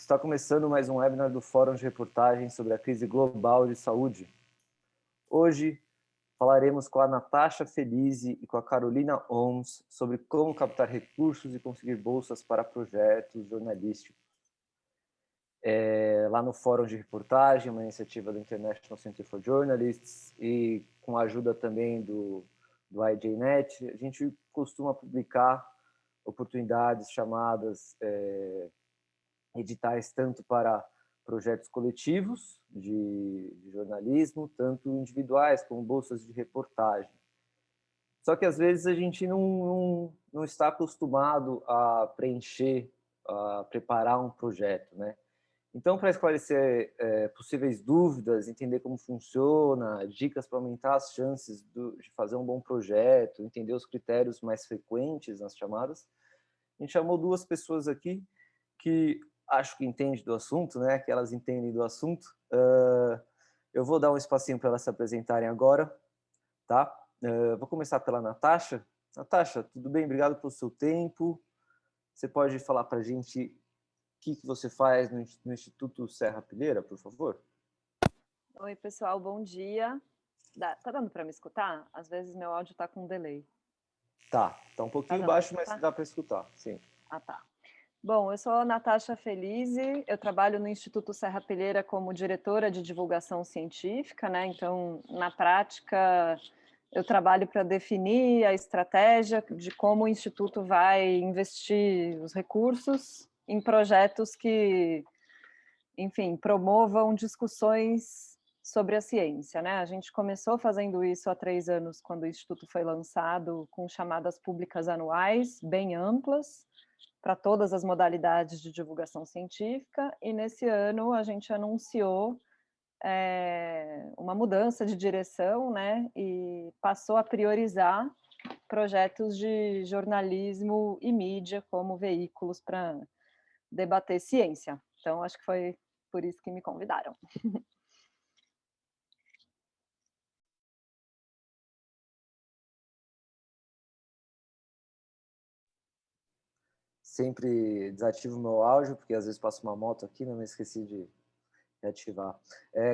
Está começando mais um webinar do Fórum de Reportagem sobre a crise global de saúde. Hoje falaremos com a Natasha Felize e com a Carolina Oms sobre como captar recursos e conseguir bolsas para projetos jornalísticos. Lá no Fórum de Reportagem, uma iniciativa do International Center for Journalists e com a ajuda também do IJNet, a gente costuma publicar oportunidades chamadas editais tanto para projetos coletivos de jornalismo, tanto individuais, como bolsas de reportagem. Só que, às vezes, a gente não está acostumado a preencher, a preparar um projeto, né? Então, para esclarecer possíveis dúvidas, entender como funciona, dicas para aumentar as chances de fazer um bom projeto, entender os critérios mais frequentes nas chamadas, a gente chamou duas pessoas aqui que acho que entendem do assunto, né? Que elas entendem do assunto. Eu vou dar um espacinho para elas se apresentarem agora, tá? Vou começar pela Natasha. Natasha, tudo bem? Obrigado pelo seu tempo. Você pode falar para a gente o que você faz no Instituto Serra Pilheira, por favor? Oi, pessoal, bom dia. Tá dando para me escutar? Às vezes meu áudio está com delay. Tá um pouquinho baixo, mas dá para escutar, sim. Ah, tá. Bom, eu sou a Natasha Felize, eu trabalho no Instituto Serra Pilheira como diretora de divulgação científica, né? Então, na prática, eu trabalho para definir a estratégia de como o Instituto vai investir os recursos em projetos que, enfim, promovam discussões sobre a ciência, né? A gente começou fazendo isso há 3 anos, quando o Instituto foi lançado, com chamadas públicas anuais, bem amplas, para todas as modalidades de divulgação científica, e nesse ano a gente anunciou uma mudança de direção, né? E passou a priorizar projetos de jornalismo e mídia como veículos para debater ciência. Então, acho que foi por isso que me convidaram. Sempre desativo o meu áudio, porque às vezes passa uma moto aqui, não me esqueci de reativar.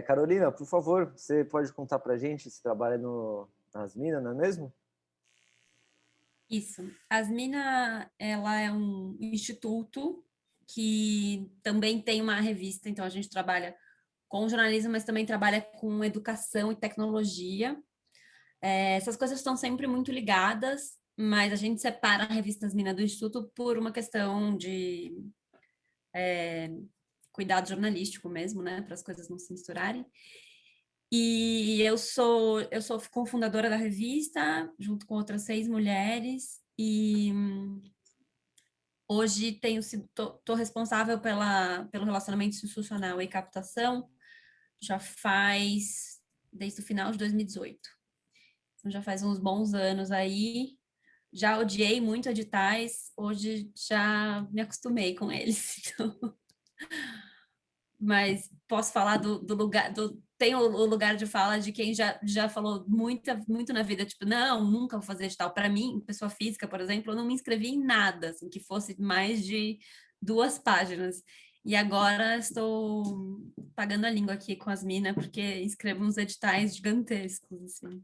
Carolina, por favor, você pode contar para a gente se trabalha nas minas, não é mesmo? Isso. Asmina, ela é um instituto que também tem uma revista, então a gente trabalha com jornalismo, mas também trabalha com educação e tecnologia. Essas coisas estão sempre muito ligadas, mas a gente separa a revista Asmina do instituto por uma questão de cuidado jornalístico mesmo, né, para as coisas não se misturarem. E eu sou cofundadora da revista, junto com outras 6 mulheres, e hoje tô responsável pelo relacionamento institucional e captação, já faz desde o final de 2018. Então já faz uns bons anos aí, já odiei muito editais, hoje já me acostumei com eles, então... Mas posso falar do lugar, tem o lugar de fala de quem já falou muito na vida, tipo, não, nunca vou fazer edital. Para mim, pessoa física, por exemplo, eu não me inscrevi em nada, assim, que fosse mais de 2 páginas. E agora estou pagando a língua aqui com as minas, porque escrevo uns editais gigantescos, assim.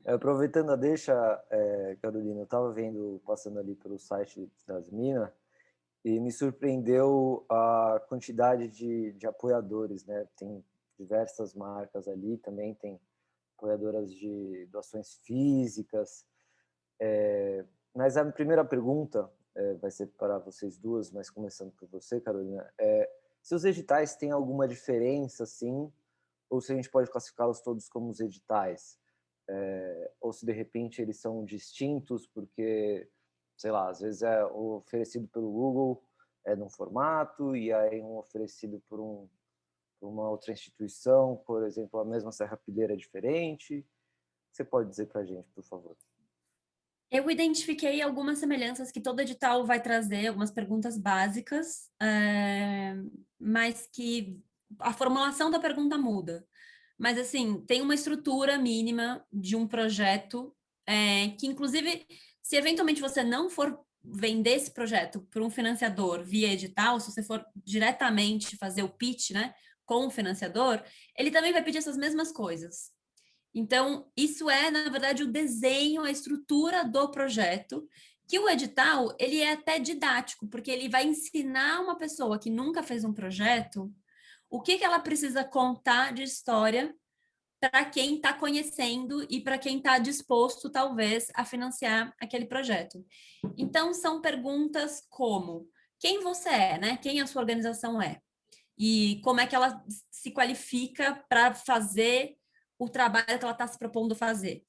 Aproveitando a deixa, Carolina, eu estava passando ali pelo site das minas, e me surpreendeu a quantidade de apoiadores, né? Tem diversas marcas ali, também tem apoiadoras de doações físicas. Mas a primeira pergunta vai ser para vocês duas, mas começando por você, Carolina. Se os editais têm alguma diferença, assim, ou se a gente pode classificá-los todos como os editais? Ou se de repente eles são distintos porque, sei lá, às vezes é oferecido pelo Google num formato e aí um oferecido por uma outra instituição, por exemplo, a mesma Serra Pilheira é diferente. Você pode dizer para a gente, por favor? Eu identifiquei algumas semelhanças que todo edital vai trazer, algumas perguntas básicas, mas que a formulação da pergunta muda. Mas, assim, tem uma estrutura mínima de um projeto que, inclusive, se eventualmente você não for vender esse projeto para um financiador via edital, se você for diretamente fazer o pitch, né, com o financiador, ele também vai pedir essas mesmas coisas. Então, isso é, na verdade, o desenho, a estrutura do projeto, que o edital, ele é até didático, porque ele vai ensinar uma pessoa que nunca fez um projeto o que ela precisa contar de história para quem está conhecendo e para quem está disposto, talvez, a financiar aquele projeto. Então, são perguntas como: quem você é, né? Quem a sua organização é? E como é que ela se qualifica para fazer o trabalho que ela está se propondo fazer?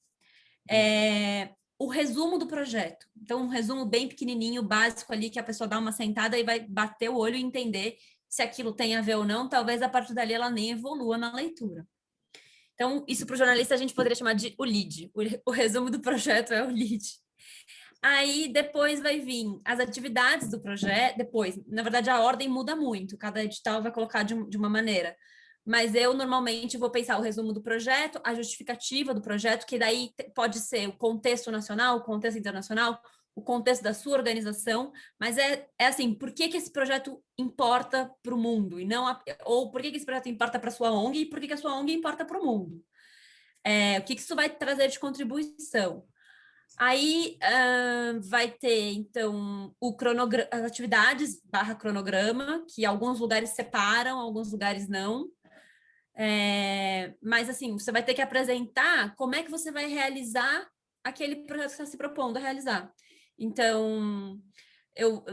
O resumo do projeto. Então, um resumo bem pequenininho, básico ali, que a pessoa dá uma sentada e vai bater o olho e entender se aquilo tem a ver ou não. Talvez, a partir dali, ela nem evolua na leitura. Então, isso para o jornalista a gente poderia chamar de o lead. O resumo do projeto é o lead. Aí depois vai vir as atividades do projeto. Depois, na verdade, a ordem muda muito. Cada edital vai colocar de uma maneira. Mas eu normalmente vou pensar o resumo do projeto, a justificativa do projeto, que daí pode ser o contexto nacional, o contexto internacional, o contexto da sua organização, mas é assim, por que esse projeto importa para o mundo? E não ou por que esse projeto importa para a sua ONG e por que a sua ONG importa para o mundo? O que isso vai trazer de contribuição? Aí vai ter, então, as atividades / cronograma, que alguns lugares separam, alguns lugares não. Mas, assim, você vai ter que apresentar como é que você vai realizar aquele projeto que você está se propondo a realizar. Então, eu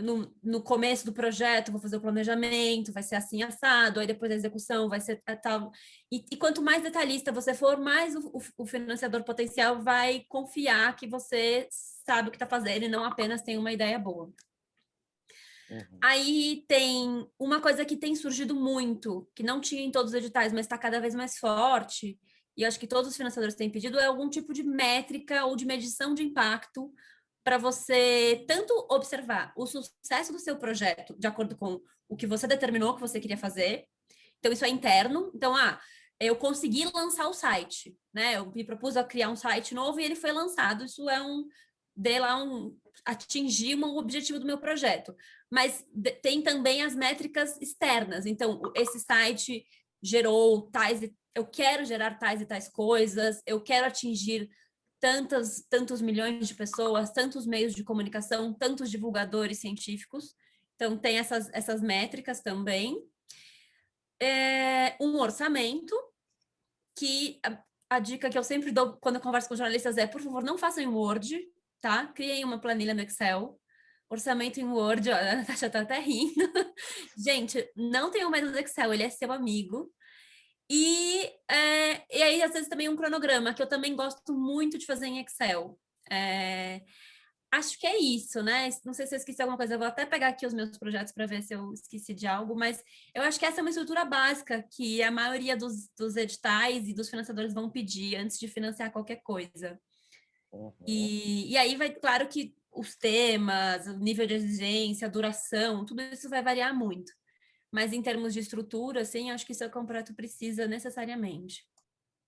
no começo do projeto vou fazer o planejamento, vai ser assim assado, aí depois a execução vai ser tal. E quanto mais detalhista você for, mais o financiador potencial vai confiar que você sabe o que está fazendo e não apenas tem uma ideia boa. Aí tem uma coisa que tem surgido muito, que não tinha em todos os editais, mas está cada vez mais forte, e acho que todos os financiadores têm pedido, é algum tipo de métrica ou de medição de impacto para você tanto observar o sucesso do seu projeto de acordo com o que você determinou que você queria fazer. Então, isso é interno. Então, eu consegui lançar o site, né? Eu me propus a criar um site novo e ele foi lançado. Isso é atingir um objetivo do meu projeto. Mas tem também as métricas externas. Então, esse site gerou eu quero gerar tais e tais coisas, eu quero atingir tantos milhões de pessoas, tantos meios de comunicação, tantos divulgadores científicos. Então, tem essas métricas também. Um orçamento, que a dica que eu sempre dou quando eu converso com jornalistas é, por favor, não façam em Word, tá? Criem uma planilha no Excel. Orçamento em Word, ó, a Natasha tá até rindo. Gente, não tenham medo do Excel, ele é seu amigo. E aí, às vezes, também um cronograma, que eu também gosto muito de fazer em Excel. Acho que é isso, né? Não sei se eu esqueci alguma coisa, eu vou até pegar aqui os meus projetos para ver se eu esqueci de algo, mas eu acho que essa é uma estrutura básica que a maioria dos editais e dos financiadores vão pedir antes de financiar qualquer coisa. E aí vai, claro que os temas, o nível de exigência, a duração, tudo isso vai variar muito. Mas em termos de estrutura, assim, acho que o seu contrato precisa necessariamente.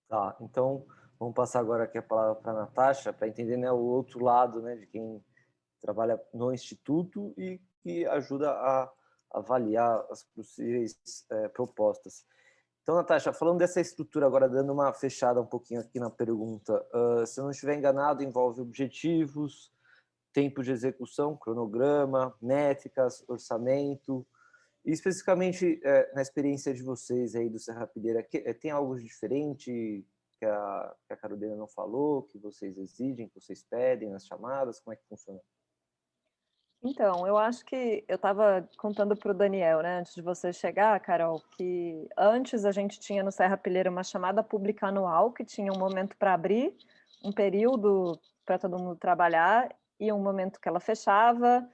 Tá, então vamos passar agora aqui a palavra para a Natasha, para entender, né, o outro lado, né, de quem trabalha no Instituto e que ajuda a avaliar as possíveis propostas. Então, Natasha, falando dessa estrutura agora, dando uma fechada um pouquinho aqui na pergunta, se eu não estiver enganado, envolve objetivos, tempo de execução, cronograma, métricas, orçamento. E especificamente na experiência de vocês aí do Serrapilheira, tem algo diferente que a Carolina não falou, que vocês exigem, que vocês pedem nas chamadas? Como é que funciona? Então, eu acho que eu estava contando para o Daniel, né, antes de você chegar, Carol, que antes a gente tinha no Serrapilheira uma chamada pública anual, que tinha um momento para abrir, um período para todo mundo trabalhar, e um momento que ela fechava,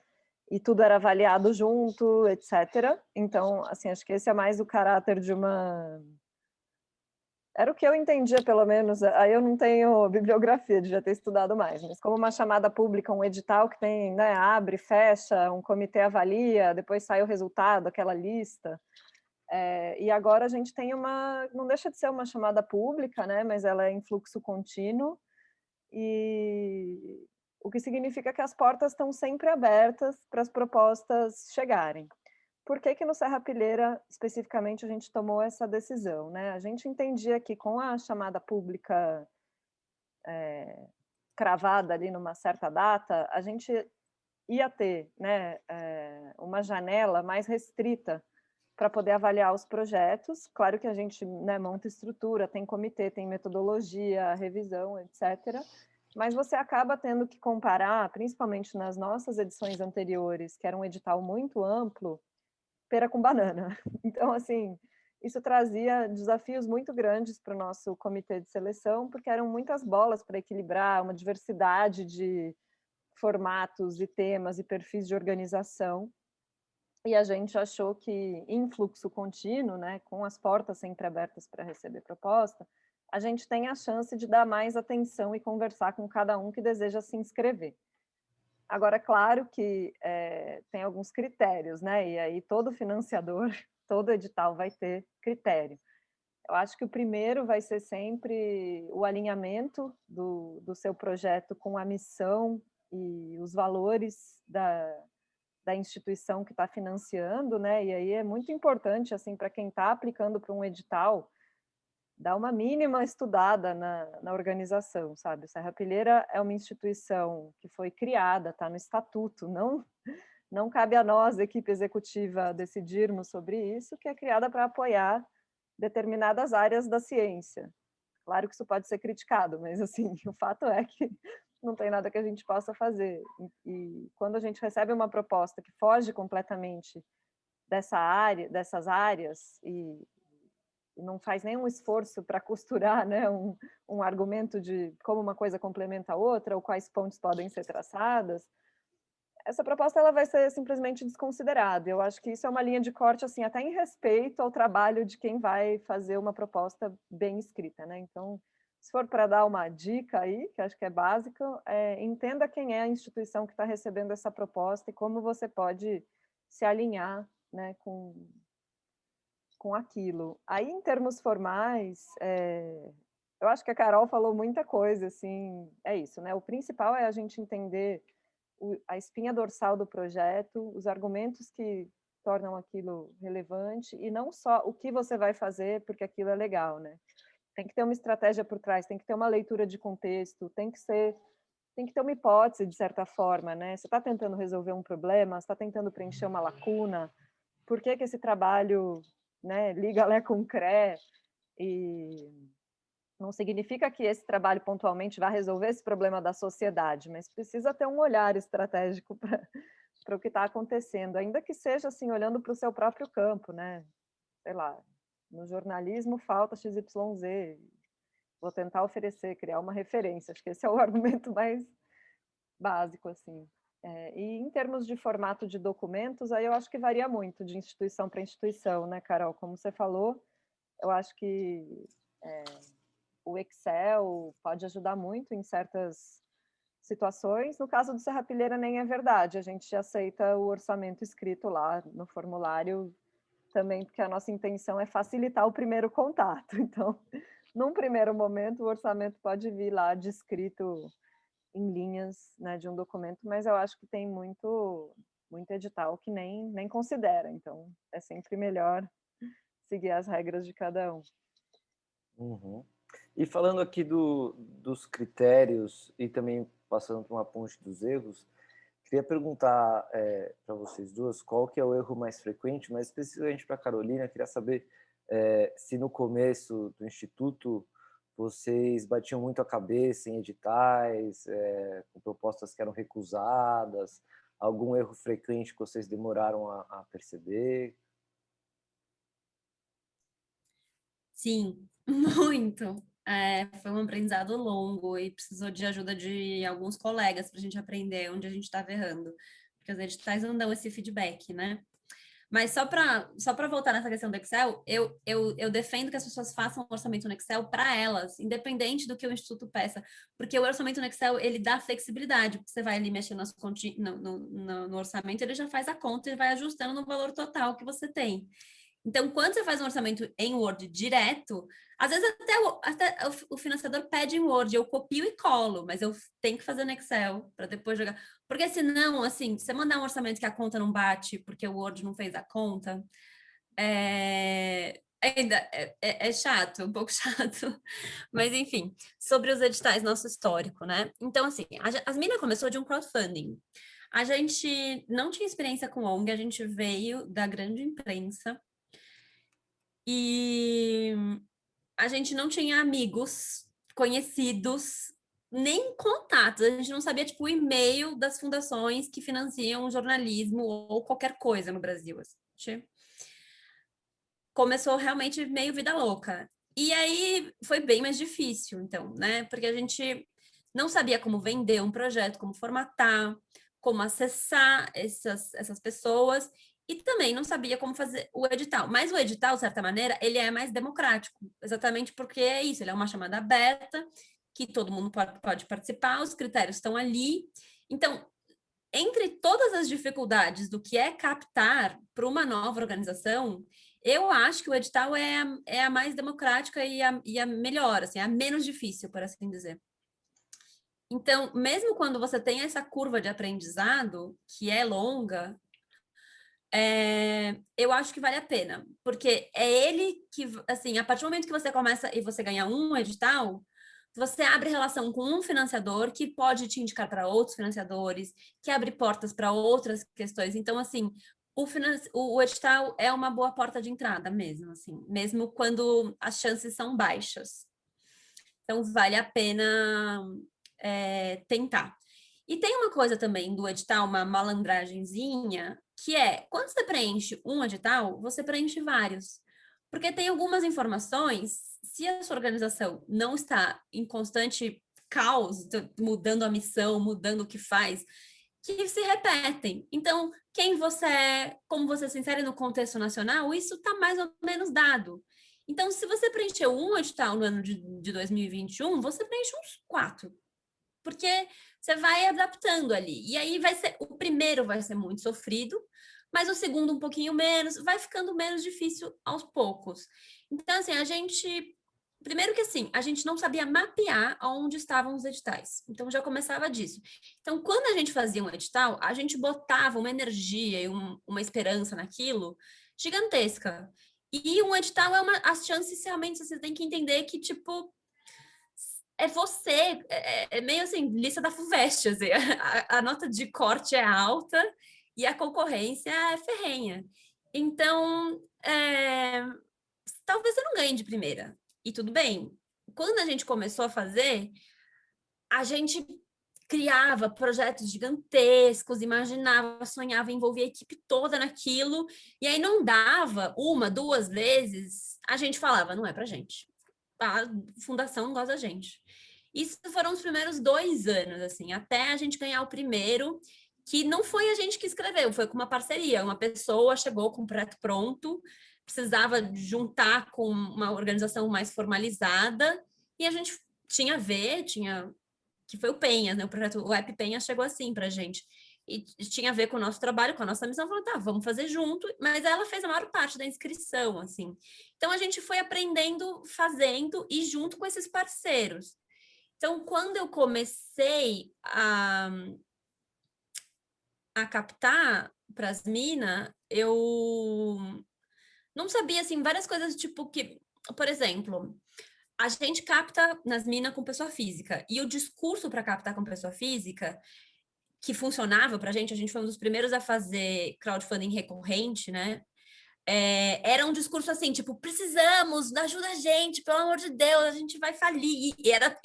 e tudo era avaliado junto, etc. Então, assim, acho que esse é mais o caráter de uma... Era o que eu entendia, pelo menos. Aí eu não tenho bibliografia, devia ter estudado mais, mas como uma chamada pública, um edital que tem, né, abre, fecha, um comitê avalia, depois sai o resultado, aquela lista. E agora a gente tem não deixa de ser uma chamada pública, né, mas ela é em fluxo contínuo, e o que significa que as portas estão sempre abertas para as propostas chegarem. Por que que no Serrapilheira, especificamente, a gente tomou essa decisão, né? A gente entendia que com a chamada pública cravada ali numa certa data, a gente ia ter, né, uma janela mais restrita para poder avaliar os projetos. Claro que a gente, né, monta estrutura, tem comitê, tem metodologia, revisão, etc. Mas você acaba tendo que comparar, principalmente nas nossas edições anteriores, que era um edital muito amplo, pera com banana. Então, assim, isso trazia desafios muito grandes para o nosso comitê de seleção, porque eram muitas bolas para equilibrar, uma diversidade de formatos e temas e perfis de organização. E a gente achou que, em fluxo contínuo, né, com as portas sempre abertas para receber proposta, a gente tem a chance de dar mais atenção e conversar com cada um que deseja se inscrever. Agora, claro que tem alguns critérios, né? E aí todo financiador, todo edital vai ter critério. Eu acho que o primeiro vai ser sempre o alinhamento do seu projeto com a missão e os valores da instituição que está financiando, né? E aí é muito importante, assim, para quem está aplicando para um edital, dar uma mínima estudada na organização, sabe? O Serrapilheira é uma instituição que foi criada, está no estatuto, não cabe a nós, equipe executiva, decidirmos sobre isso, que é criada para apoiar determinadas áreas da ciência. Claro que isso pode ser criticado, mas assim, o fato é que não tem nada que a gente possa fazer. E quando a gente recebe uma proposta que foge completamente dessas áreas e não faz nenhum esforço para costurar, né, um argumento de como uma coisa complementa a outra, ou quais pontos podem ser traçadas, essa proposta ela vai ser simplesmente desconsiderada. Eu acho que isso é uma linha de corte, assim, até em respeito ao trabalho de quem vai fazer uma proposta bem escrita, né? Então, se for para dar uma dica aí, que acho que é básica, entenda quem é a instituição que está recebendo essa proposta e como você pode se alinhar, né, com aquilo. Aí, em termos formais, eu acho que a Carol falou muita coisa, assim, é isso, né? O principal é a gente entender a espinha dorsal do projeto, os argumentos que tornam aquilo relevante, e não só o que você vai fazer porque aquilo é legal, né? Tem que ter uma estratégia por trás, tem que ter uma leitura de contexto, tem que ter uma hipótese, de certa forma, né? Você está tentando resolver um problema, você está tentando preencher uma lacuna, por que que esse trabalho, né, liga Lé com CRE, e não significa que esse trabalho pontualmente vai resolver esse problema da sociedade, mas precisa ter um olhar estratégico para o que está acontecendo, ainda que seja assim, olhando para o seu próprio campo, né? Sei lá, no jornalismo falta XYZ, vou tentar oferecer, criar uma referência, acho que esse é o argumento mais básico, assim. E em termos de formato de documentos, aí eu acho que varia muito de instituição para instituição, né, Carol? Como você falou, eu acho que o Excel pode ajudar muito em certas situações. No caso do Serrapilheira nem é verdade, a gente aceita o orçamento escrito lá no formulário também, porque a nossa intenção é facilitar o primeiro contato. Então, num primeiro momento, o orçamento pode vir lá descrito em linhas, né, de um documento, mas eu acho que tem muito edital que nem considera, então é sempre melhor seguir as regras de cada um. Uhum. E falando aqui dos critérios e também passando por uma ponte dos erros, queria perguntar para vocês duas qual que é o erro mais frequente, mas especificamente para a Carolina, queria saber se no começo do Instituto vocês batiam muito a cabeça em editais, com propostas que eram recusadas, algum erro frequente que vocês demoraram a perceber? Sim, muito. Foi um aprendizado longo e precisou de ajuda de alguns colegas para a gente aprender onde a gente estava errando, porque os editais não dão esse feedback, né? Mas só para voltar nessa questão do Excel, eu defendo que as pessoas façam um orçamento no Excel para elas, independente do que o Instituto peça, porque o orçamento no Excel, ele dá flexibilidade, porque você vai ali mexendo no orçamento, ele já faz a conta e vai ajustando no valor total que você tem. Então, quando você faz um orçamento em Word direto, às vezes até o financiador pede em Word, eu copio e colo, mas eu tenho que fazer no Excel para depois jogar. Porque senão, assim, você mandar um orçamento que a conta não bate porque o Word não fez a conta, ainda é chato, um pouco chato. Mas, enfim, sobre os editais, nosso histórico, né? Então, assim, as Mina começou de um crowdfunding. A gente não tinha experiência com ONG, a gente veio da grande imprensa. E a gente não tinha amigos, conhecidos, nem contatos. A gente não sabia, tipo, o e-mail das fundações que financiam o jornalismo ou qualquer coisa no Brasil. Assim. Começou realmente meio vida louca. E aí foi bem mais difícil, então, né? Porque a gente não sabia como vender um projeto, como formatar, como acessar essas pessoas e também não sabia como fazer o edital. Mas o edital, de certa maneira, ele é mais democrático, exatamente porque é isso, ele é uma chamada aberta, que todo mundo pode participar, os critérios estão ali. Então, entre todas as dificuldades do que é captar para uma nova organização, eu acho que o edital é a mais democrática e a melhor, assim, a menos difícil, por assim dizer. Então, mesmo quando você tem essa curva de aprendizado, que é longa, eu acho que vale a pena, porque é ele que, assim, a partir do momento que você começa e você ganha um edital, você abre relação com um financiador que pode te indicar para outros financiadores, que abre portas para outras questões. Então, assim, o edital é uma boa porta de entrada mesmo, assim, mesmo quando as chances são baixas. Então, vale a pena tentar. E tem uma coisa também do edital, uma malandragenzinha, que é, quando você preenche um edital, você preenche vários. Porque tem algumas informações, se a sua organização não está em constante caos, mudando a missão, mudando o que faz, que se repetem. Então, quem você é, como você se insere no contexto nacional, isso está mais ou menos dado. Então, se você preencheu um edital no ano de 2021, você preenche uns 4. Porque você vai adaptando ali. E aí o primeiro vai ser muito sofrido, mas o segundo um pouquinho menos, vai ficando menos difícil aos poucos. Então, assim, primeiro que assim, a gente não sabia mapear onde estavam os editais. Então já começava disso. Então, quando a gente fazia um edital, a gente botava uma energia e uma esperança naquilo gigantesca. E um edital as chances realmente você tem que entender que, tipo, é você, meio assim, lista da FUVEST, assim, a nota de corte é alta e a concorrência é ferrenha. Então, talvez você não ganhe de primeira, e tudo bem. Quando a gente começou a fazer, a gente criava projetos gigantescos, imaginava, sonhava, envolvia a equipe toda naquilo, e aí não dava, 1, 2 vezes, a gente falava, não é pra gente. A fundação não gosta da gente. Isso foram os primeiros 2 anos, assim, até a gente ganhar o primeiro, que não foi a gente que escreveu, foi com uma parceria. Uma pessoa chegou com o projeto pronto, precisava juntar com uma organização mais formalizada, e a gente tinha a ver, que foi o Penha, né? O projeto, o App Penha chegou assim pra gente. E tinha a ver com o nosso trabalho, com a nossa missão, falou, tá, vamos fazer junto, mas ela fez a maior parte da inscrição, assim. Então, a gente foi aprendendo, fazendo, e junto com esses parceiros. Então, quando eu comecei a captar para as minas, eu não sabia, assim, várias coisas, tipo que, por exemplo, a gente capta nas minas com pessoa física, e o discurso para captar com pessoa física, que funcionava para a gente foi um dos primeiros a fazer crowdfunding recorrente, né? Era um discurso assim, tipo, precisamos, ajuda a gente, pelo amor de Deus, a gente vai falir.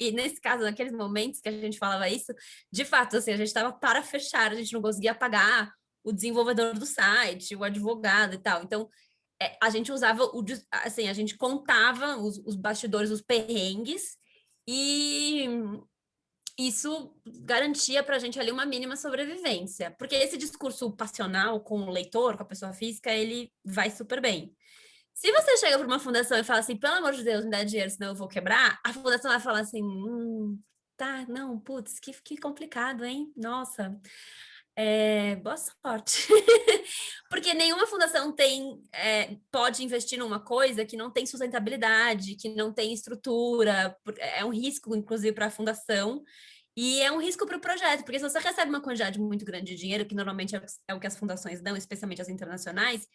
E nesse caso, naqueles momentos que a gente falava isso, de fato, assim, a gente estava para fechar, a gente não conseguia pagar o desenvolvedor do site, o advogado e tal. Então, a gente usava, assim, a gente contava os bastidores, os perrengues, e isso garantia para a gente ali uma mínima sobrevivência. Porque esse discurso passional com o leitor, com a pessoa física, ele vai super bem. Se você chega para uma fundação e fala assim, pelo amor de Deus, me dá dinheiro, senão eu vou quebrar, a fundação vai falar assim, tá, não, putz, que complicado, hein? Nossa. Boa sorte. Porque nenhuma fundação pode investir numa coisa que não tem sustentabilidade, que não tem estrutura. É um risco, inclusive, para a fundação. E é um risco para o projeto, porque se você recebe uma quantidade muito grande de dinheiro, que normalmente é o que as fundações dão, especialmente as internacionais,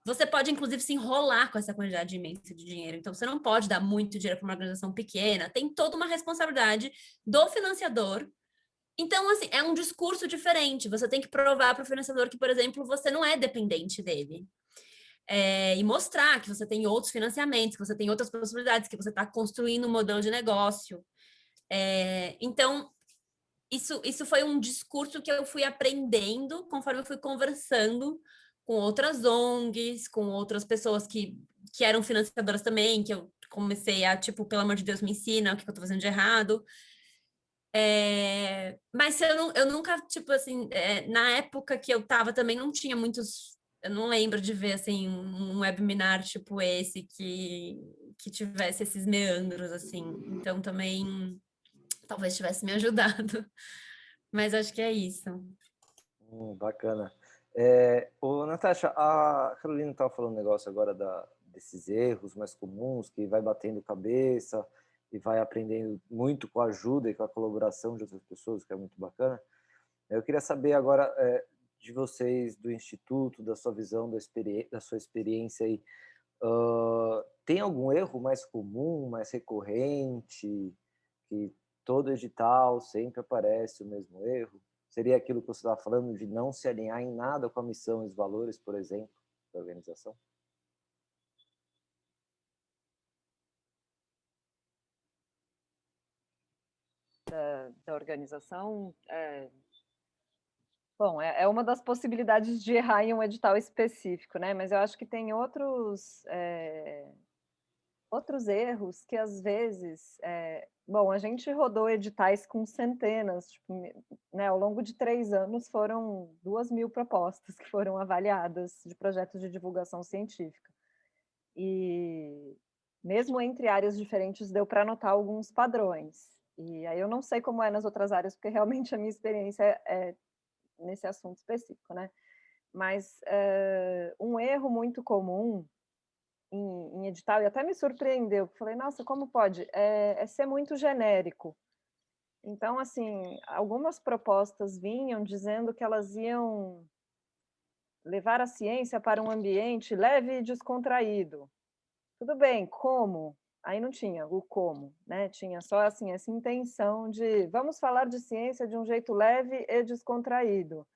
você pode, inclusive, se enrolar com essa quantidade imensa de dinheiro. Então, você não pode dar muito dinheiro para uma organização pequena. Tem toda uma responsabilidade do financiador. Então, assim, é um discurso diferente. Você tem que provar para o financiador que, por exemplo, você não é dependente dele. E mostrar que você tem outros financiamentos, que você tem outras possibilidades, que você está construindo um modelo de negócio. Então, isso foi um discurso que eu fui aprendendo conforme eu fui conversando com outras ONGs, com outras pessoas que eram financiadoras também, que eu comecei a, tipo, pelo amor de Deus, me ensina o que eu estou fazendo de errado. Mas eu nunca, tipo assim, na época que eu tava também não tinha muitos. Eu não lembro de ver assim um webinar tipo esse que tivesse esses meandros, assim. Então também talvez tivesse me ajudado. Mas acho que é isso. Bacana. Natasha, a Carolina estava falando um negócio agora desses erros mais comuns, que vai batendo cabeça e vai aprendendo muito com a ajuda e com a colaboração de outras pessoas, que é muito bacana. Eu queria saber agora de vocês, do Instituto, da sua visão, da sua experiência aí. Tem algum erro mais comum, mais recorrente, que todo edital sempre aparece o mesmo erro? Seria aquilo que você estava falando de não se alinhar em nada com a missão e os valores, por exemplo, da organização? Da organização, bom, é uma das possibilidades de errar em um edital específico, né? Mas eu acho que tem outros erros que às vezes, bom, a gente rodou editais com centenas, tipo, né, ao longo de 3 anos foram 2.000 propostas que foram avaliadas de projetos de divulgação científica. E mesmo entre áreas diferentes deu para notar alguns padrões. E aí eu não sei como é nas outras áreas, porque realmente a minha experiência é nesse assunto específico, né? Mas um erro muito comum em edital, e até me surpreendeu, falei, nossa, como pode? É ser muito genérico. Então, assim, algumas propostas vinham dizendo que elas iam levar a ciência para um ambiente leve e descontraído. Tudo bem, como? Aí não tinha o como, né? Tinha só assim essa intenção de vamos falar de ciência de um jeito leve e descontraído.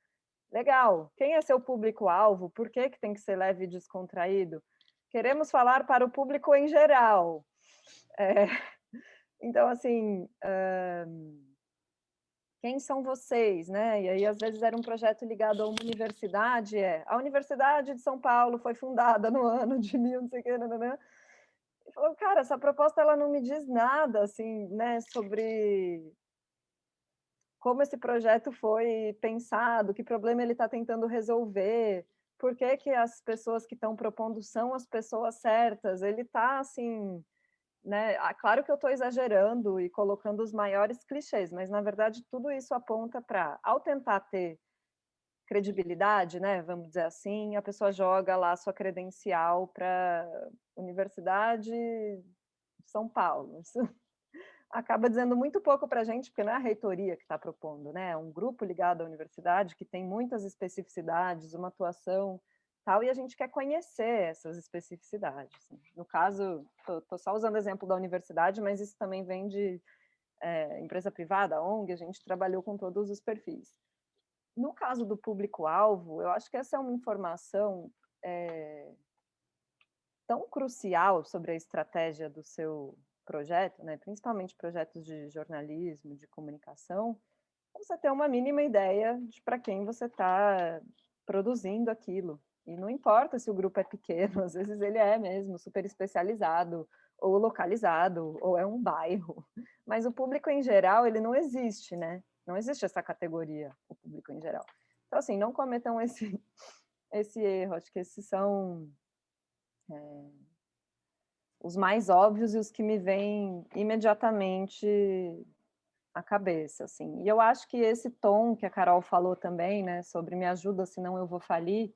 Legal. Quem é seu público-alvo? Por que tem que ser leve e descontraído? Queremos falar para o público em geral. Então, assim, quem são vocês, né? E aí, às vezes, era um projeto ligado a uma universidade. A Universidade de São Paulo foi fundada no ano de mil, não sei o que, nananã. E falou, cara, essa proposta ela não me diz nada, assim, né, sobre como esse projeto foi pensado, que problema ele está tentando resolver, por que que as pessoas que estão propondo são as pessoas certas. Ele está, assim, né, claro que eu estou exagerando e colocando os maiores clichês, mas, na verdade, tudo isso aponta para, ao tentar ter credibilidade, né, vamos dizer assim, a pessoa joga lá a sua credencial para Universidade de São Paulo. Isso acaba dizendo muito pouco para a gente, porque não é a reitoria que está propondo, né? É um grupo ligado à universidade que tem muitas especificidades, uma atuação tal, e a gente quer conhecer essas especificidades. No caso, estou só usando o exemplo da universidade, mas isso também vem de empresa privada, ONG, a gente trabalhou com todos os perfis. No caso do público-alvo, eu acho que essa é uma informação tão crucial sobre a estratégia do seu projeto, né, principalmente projetos de jornalismo, de comunicação, você ter uma mínima ideia de para quem você está produzindo aquilo. E não importa se o grupo é pequeno, às vezes ele é mesmo super especializado, ou localizado, ou é um bairro. Mas o público em geral, ele não existe, né? Não existe essa categoria, o público em geral. Então, assim, não cometam esse erro. Acho que esses são os mais óbvios e os que me vêm imediatamente a cabeça, assim. E eu acho que esse tom que a Carol falou também, né, sobre "me ajuda, senão eu vou falir",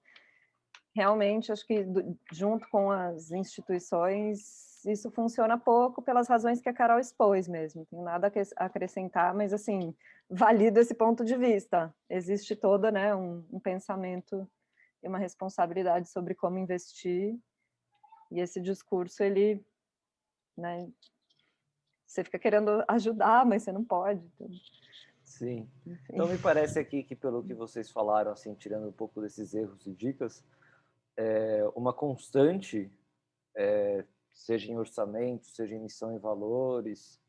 realmente acho que junto com as instituições, isso funciona pouco pelas razões que a Carol expôs mesmo, não tenho nada a acrescentar, mas assim, valido esse ponto de vista. Existe toda, né, um pensamento e uma responsabilidade sobre como investir, e esse discurso ele, né, você fica querendo ajudar, mas você não pode. Sim. Enfim. Então, me parece aqui que, pelo que vocês falaram, assim, tirando um pouco desses erros e dicas, uma constante, seja em orçamento, seja em missão e valores,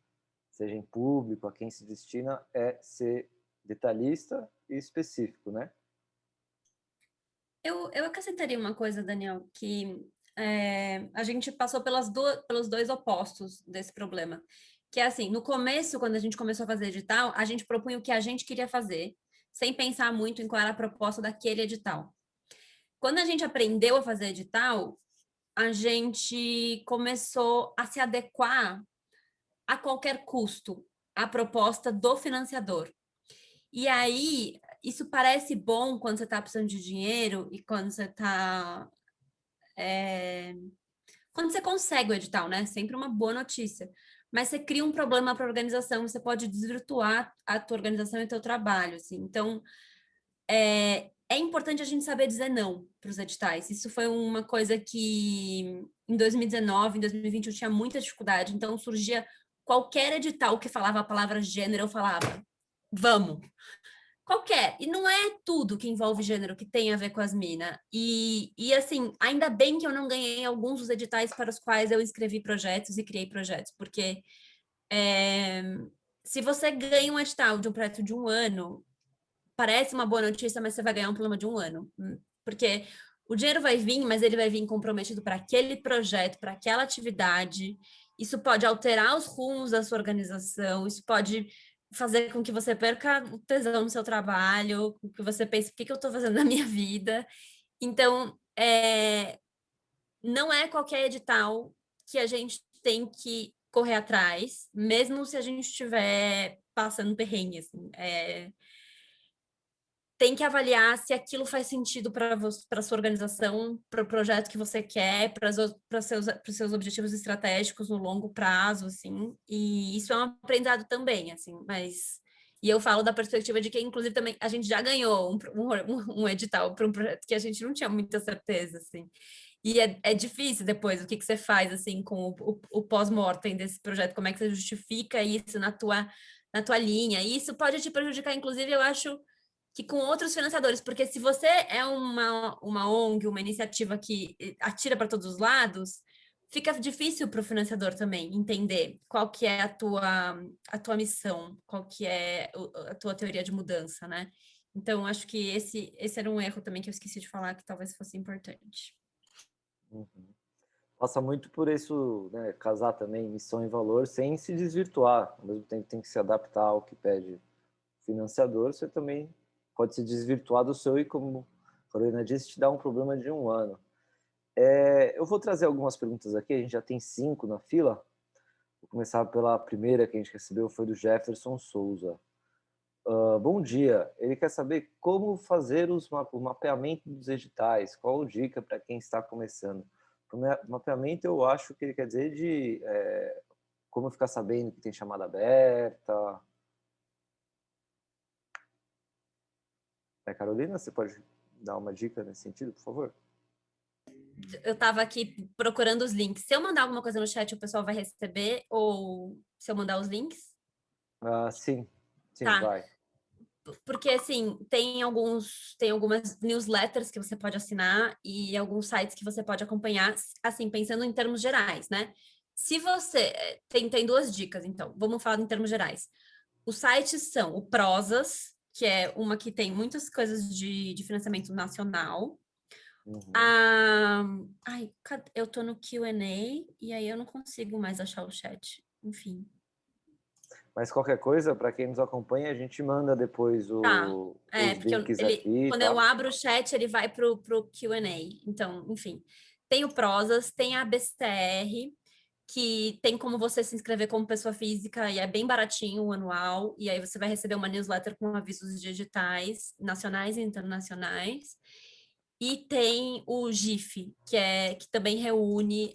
seja em público, a quem se destina, é ser detalhista e específico, né? Eu acrescentaria uma coisa, Daniel, que a gente passou pelos dois opostos desse problema. Que é assim, no começo, quando a gente começou a fazer edital, a gente propunha o que a gente queria fazer, sem pensar muito em qual era a proposta daquele edital. Quando a gente aprendeu a fazer edital, a gente começou a se adequar a qualquer custo à proposta do financiador. E aí, isso parece bom quando você está precisando de dinheiro e quando você está. Quando você consegue o edital, né? Sempre uma boa notícia. Mas você cria um problema para a organização, você pode desvirtuar a tua organização e o teu trabalho, assim. Então, é importante a gente saber dizer não para os editais. Isso foi uma coisa que em 2019, em 2020 eu tinha muita dificuldade. Então, surgia qualquer edital que falava a palavra gênero, eu falava, vamos. Qualquer. E não é tudo que envolve gênero que tem a ver com as minas. E assim, ainda bem que eu não ganhei alguns dos editais para os quais eu escrevi projetos e criei projetos, porque é, se você ganha um edital de um projeto de um ano, parece uma boa notícia, mas você vai ganhar um problema de um ano. Porque o dinheiro vai vir, mas ele vai vir comprometido para aquele projeto, para aquela atividade. Isso pode alterar os rumos da sua organização, isso pode fazer com que você perca o tesão no seu trabalho, com que você pense, o que eu estou fazendo na minha vida? Então, não é qualquer edital que a gente tem que correr atrás, mesmo se a gente estiver passando perrengue, assim. Tem que avaliar se aquilo faz sentido para a sua organização, para o projeto que você quer, para os seus objetivos estratégicos no longo prazo, assim. E isso é um aprendizado também, assim. Mas e eu falo da perspectiva de que, inclusive, também a gente já ganhou um edital para um projeto que a gente não tinha muita certeza, assim. E é difícil depois, o que você faz, assim, com o pós-mortem desse projeto, como é que você justifica isso na tua linha. E isso pode te prejudicar, inclusive, eu acho que com outros financiadores, porque se você é uma ONG, uma iniciativa que atira para todos os lados, fica difícil para o financiador também entender qual que é a tua missão, qual que é a tua teoria de mudança, né? Então, acho que esse era um erro também que eu esqueci de falar, que talvez fosse importante. Uhum. Passa muito por isso, né, casar também missão e valor sem se desvirtuar. Ao mesmo tempo tem que se adaptar ao que pede o financiador, você também pode se desvirtuar do seu e, como a Carolina disse, te dá um problema de um ano. Eu vou trazer algumas perguntas aqui, a gente já tem 5 na fila. Vou começar pela primeira que a gente recebeu, foi do Jefferson Souza. Bom dia, ele quer saber como fazer o mapeamento dos editais, qual dica para quem está começando. O mapeamento eu acho que ele quer dizer de como ficar sabendo que tem chamada aberta. Carolina, você pode dar uma dica nesse sentido, por favor? Eu estava aqui procurando os links. Se eu mandar alguma coisa no chat, o pessoal vai receber? Ou se eu mandar os links? Sim, Tá. vai. Porque, assim, tem algumas newsletters que você pode assinar e alguns sites que você pode acompanhar, assim, pensando em termos gerais, né? Se você... Tem duas dicas, então. Vamos falar em termos gerais. Os sites são o Prosas, que é uma que tem muitas coisas de financiamento nacional. Uhum. Ai, eu tô no Q&A e aí eu não consigo mais achar o chat. Enfim. Mas qualquer coisa, para quem nos acompanha, a gente manda depois Tá. os Porque links aqui, quando eu tá? abro o chat, ele vai pro Q&A. Então, enfim. Tem o Prosas, tem a BCR, que tem como você se inscrever como pessoa física e é bem baratinho o anual, e aí você vai receber uma newsletter com avisos digitais, nacionais e internacionais. E tem o GIF, que também reúne,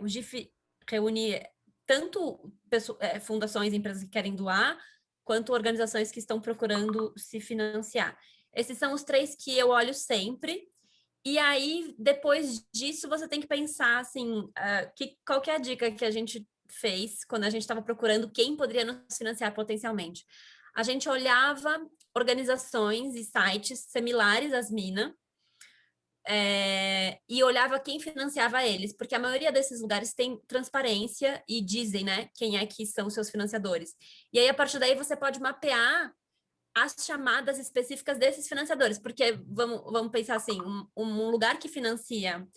o GIF reúne tanto fundações e empresas que querem doar, quanto organizações que estão procurando se financiar. Esses são os 3 que eu olho sempre. E aí, depois disso, você tem que pensar, assim, qual que é a dica que a gente fez quando a gente estava procurando quem poderia nos financiar potencialmente. A gente olhava organizações e sites similares às Mina, e olhava quem financiava eles, porque a maioria desses lugares tem transparência e dizem, né, quem é que são seus financiadores. E aí, a partir daí, você pode mapear as chamadas específicas desses financiadores, porque vamos pensar assim, um lugar que financia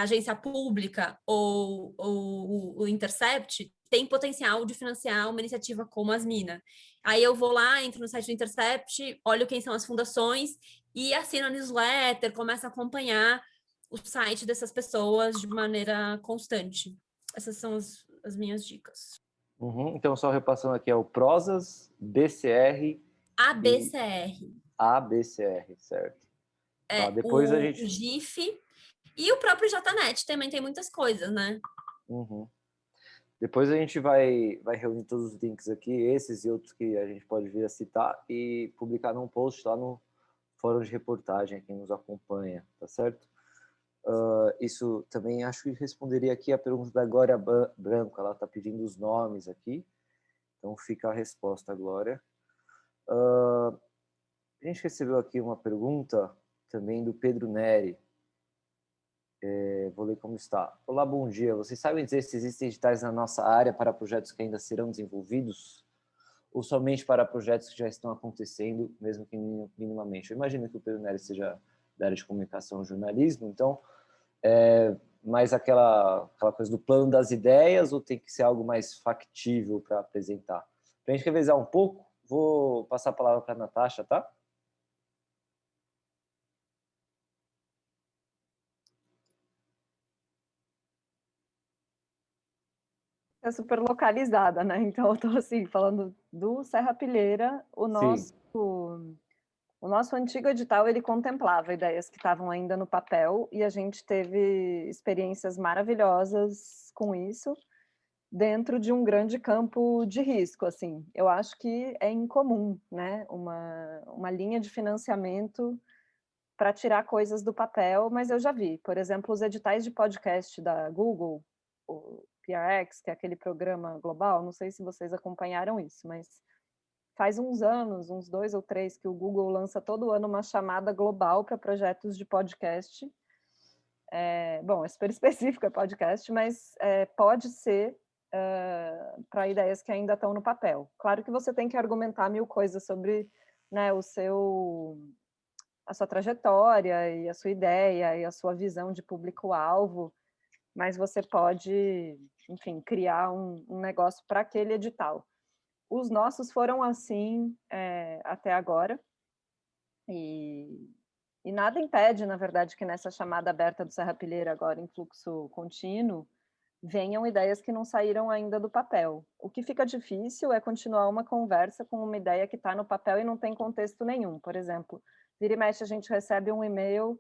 agência pública ou o Intercept tem potencial de financiar uma iniciativa como as Mina. Aí eu vou lá, entro no site do Intercept, olho quem são as fundações e assino a newsletter, começo a acompanhar o site dessas pessoas de maneira constante. Essas são as minhas dicas. Uhum. Então, só repassando aqui, é o Prozas, BCR ABCR. ABCR, certo. Tá, depois a O gente... GIF e o próprio JNet também tem muitas coisas, né? Uhum. Depois a gente vai reunir todos os links aqui, esses e outros que a gente pode vir a citar, e publicar num post lá no fórum de reportagem, quem nos acompanha, tá certo? Isso também acho que responderia aqui a pergunta da Glória Branco, ela está pedindo os nomes aqui, então fica a resposta, Glória. A gente recebeu aqui uma pergunta também do Pedro Neri. Vou ler como está. Olá, bom dia. Vocês sabem dizer se existem editais na nossa área para projetos que ainda serão desenvolvidos? Ou somente para projetos que já estão acontecendo, mesmo que minimamente? Eu imagino que o Pedro Neri seja da área de comunicação e jornalismo, então, mais aquela coisa do plano das ideias, ou tem que ser algo mais factível para apresentar? Para a gente revezar um pouco, vou passar a palavra para a Natasha, tá? É super localizada, né? Então, eu estou assim, falando do Serra Pilheira, o nosso antigo edital, ele contemplava ideias que estavam ainda no papel, e a gente teve experiências maravilhosas com isso, dentro de um grande campo de risco, assim. Eu acho que é incomum, né? Uma linha de financiamento para tirar coisas do papel, mas eu já vi, por exemplo, os editais de podcast da Google, o PRX, que é aquele programa global, não sei se vocês acompanharam isso, mas faz uns anos, uns 2 ou 3, que o Google lança todo ano uma chamada global para projetos de podcast. Bom, é super específico, é podcast, mas pode ser para ideias que ainda estão no papel. Claro que você tem que argumentar 1000 coisas sobre, né, a sua trajetória e a sua ideia e a sua visão de público-alvo, mas você pode, enfim, criar um negócio para aquele edital. Os nossos foram assim até agora, e nada impede, na verdade, que nessa chamada aberta do Serra Pilheira, agora em fluxo contínuo, venham ideias que não saíram ainda do papel. O que fica difícil é continuar uma conversa com uma ideia que está no papel e não tem contexto nenhum. Por exemplo, vira e mexe, a gente recebe um e-mail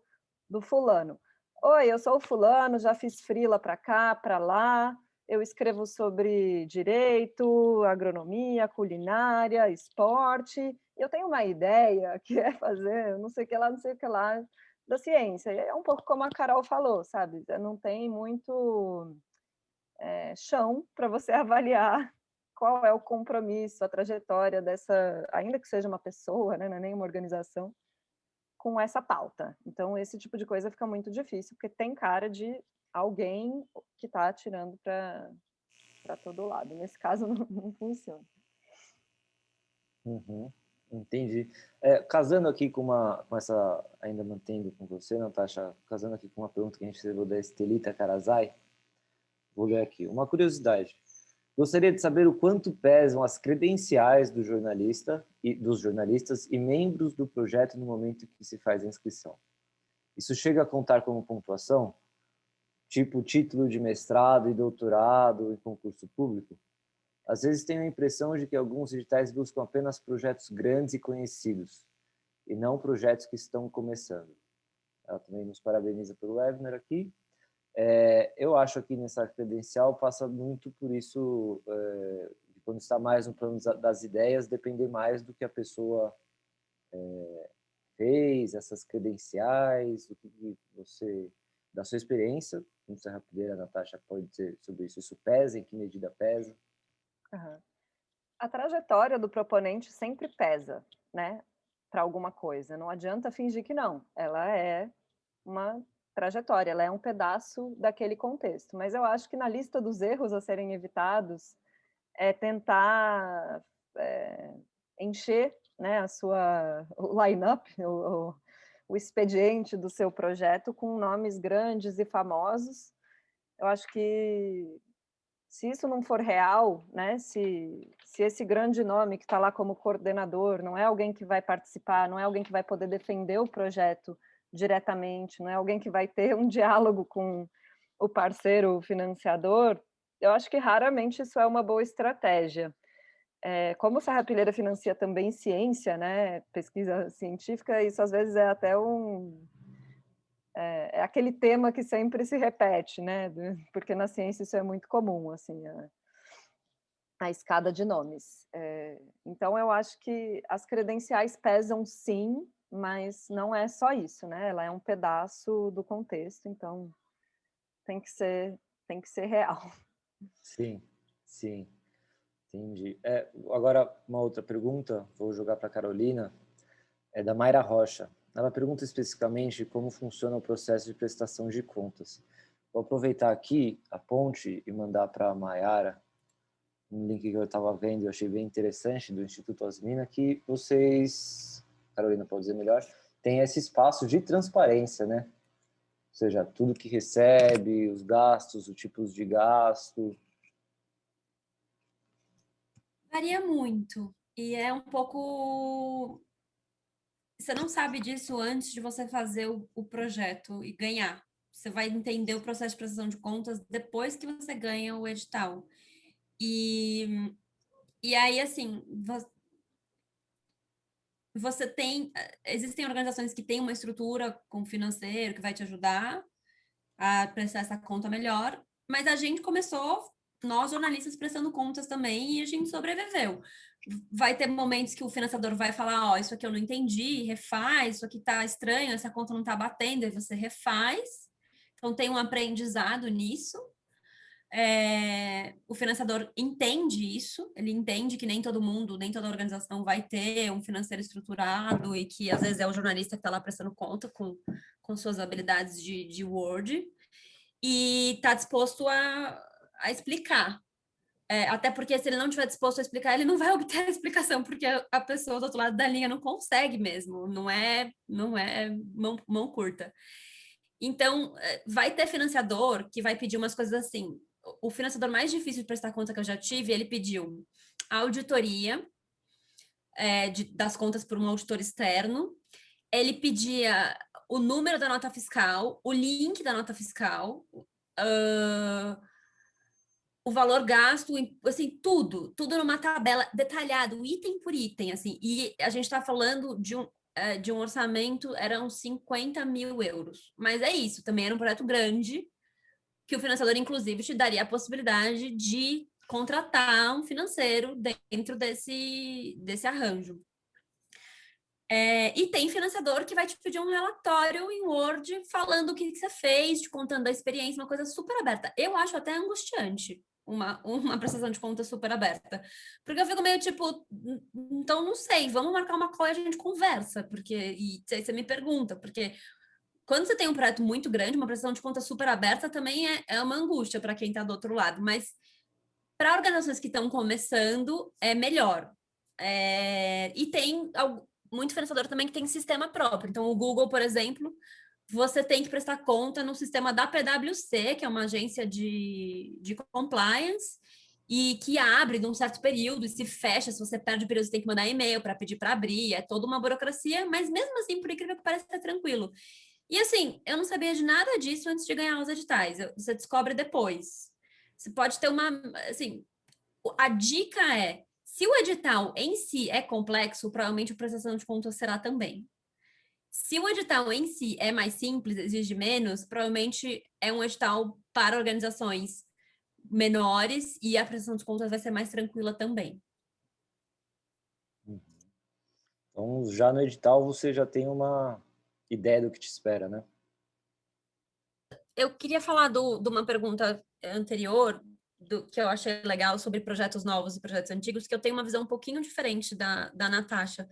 do fulano. Oi, eu sou o fulano, já fiz freela para cá, para lá, eu escrevo sobre direito, agronomia, culinária, esporte, eu tenho uma ideia que é fazer não sei o que lá, não sei o que lá, da ciência. E é um pouco como a Carol falou, sabe? Não tem muito chão para você avaliar qual é o compromisso, a trajetória dessa, ainda que seja uma pessoa, né, não é nem uma organização, com essa pauta. Então, esse tipo de coisa fica muito difícil, porque tem cara de alguém que está atirando para todo lado. Nesse caso, não funciona. Uhum, entendi. Casando aqui com essa, ainda mantendo com você, Natasha, casando aqui com uma pergunta que a gente recebeu da Estelita Karazai, vou ler aqui. Uma curiosidade. Gostaria de saber o quanto pesam as credenciais do jornalista e dos jornalistas e membros do projeto no momento que se faz a inscrição. Isso chega a contar como pontuação? tipo título de mestrado e doutorado em concurso público? Às vezes tenho a impressão de que alguns editais buscam apenas projetos grandes e conhecidos, e não projetos que estão começando. Ela também nos parabeniza pelo webinar aqui. Eu acho que nessa credencial passa muito por isso, de quando está mais no plano das ideias, depender mais do que a pessoa fez, essas credenciais, o que você, da sua experiência, como serrapilheira, a Natasha pode dizer sobre isso. Isso pesa? Em que medida pesa? Uhum. A trajetória do proponente sempre pesa, né, para alguma coisa. Não adianta fingir que não. Ela é uma trajetória, ela é um pedaço daquele contexto. Mas eu acho que na lista dos erros a serem evitados é tentar encher, né, o line-up, o expediente do seu projeto com nomes grandes e famosos. Eu acho que se isso não for real, né, se esse grande nome que está lá como coordenador não é alguém que vai participar, não é alguém que vai poder defender o projeto diretamente, não é alguém que vai ter um diálogo com o parceiro, o financiador, eu acho que raramente isso é uma boa estratégia. Como o Serrapilheira financia também ciência, né, pesquisa científica, isso às vezes é até é aquele tema que sempre se repete, né? Porque na ciência isso é muito comum, assim, a escada de nomes. Então, eu acho que as credenciais pesam sim, mas não é só isso, né? Ela é um pedaço do contexto, então tem que ser real. Sim, sim, entendi. Agora, uma outra pergunta, vou jogar para a Carolina, é da Mayra Rocha. Ela pergunta especificamente como funciona o processo de prestação de contas. Vou aproveitar aqui a ponte e mandar para a Mayara um link que eu estava vendo e eu achei bem interessante do Instituto Osmina, que vocês, Carolina pode dizer melhor, tem esse espaço de transparência, né? Ou seja, tudo que recebe, os gastos, os tipos de gasto. Varia muito. E é um pouco... Você não sabe disso antes de você fazer o projeto e ganhar. Você vai entender o processo de prestação de contas depois que você ganha o edital. E aí, assim, você tem... Existem organizações que têm uma estrutura com financeiro que vai te ajudar a prestar essa conta melhor, mas a gente começou, nós jornalistas, prestando contas também e a gente sobreviveu. Vai ter momentos que o financiador vai falar, ó, isso aqui eu não entendi, refaz, isso aqui tá estranho, essa conta não tá batendo, aí você refaz. Então tem um aprendizado nisso. O financiador entende isso, ele entende que nem todo mundo, nem toda organização vai ter um financeiro estruturado e que às vezes é o jornalista que está lá prestando conta com suas habilidades de Word e está disposto a explicar. Até porque se ele não estiver disposto a explicar, ele não vai obter a explicação, porque a pessoa do outro lado da linha não consegue mesmo, não é mão curta. Então, vai ter financiador que vai pedir umas coisas assim. O financiador mais difícil de prestar conta que eu já tive, ele pediu a auditoria das contas por um auditor externo, ele pedia o número da nota fiscal, o link da nota fiscal, o valor gasto, assim, tudo numa tabela detalhado, item por item, assim, e a gente está falando de um orçamento, eram 50 mil euros, mas é isso, também era um projeto grande, que o financiador, inclusive, te daria a possibilidade de contratar um financeiro dentro desse arranjo. E tem financiador que vai te pedir um relatório em Word falando o que você fez, te contando a experiência, uma coisa super aberta. Eu acho até angustiante uma prestação de conta super aberta. Porque eu fico meio tipo, então não sei, vamos marcar uma call e a gente conversa, e aí você me pergunta, porque quando você tem um projeto muito grande, uma prestação de conta super aberta também é uma angústia para quem está do outro lado, mas para organizações que estão começando, é melhor. E tem muito financiador também que tem sistema próprio. Então, o Google, por exemplo, você tem que prestar conta no sistema da PwC, que é uma agência de compliance, e que abre num certo período e se fecha. Se você perde o período, você tem que mandar e-mail para pedir para abrir. É toda uma burocracia, mas mesmo assim, por incrível que pareça, é tranquilo. E assim, eu não sabia de nada disso antes de ganhar os editais. Você descobre depois. Você pode ter uma, assim, a dica é, se o edital em si é complexo, provavelmente a prestação de contas será também. Se o edital em si é mais simples, exige menos, provavelmente é um edital para organizações menores e a prestação de contas vai ser mais tranquila também. Então, já no edital, você já tem uma ideia do que te espera, né? Eu queria falar de uma pergunta anterior, que eu achei legal sobre projetos novos e projetos antigos, que eu tenho uma visão um pouquinho diferente da Natasha.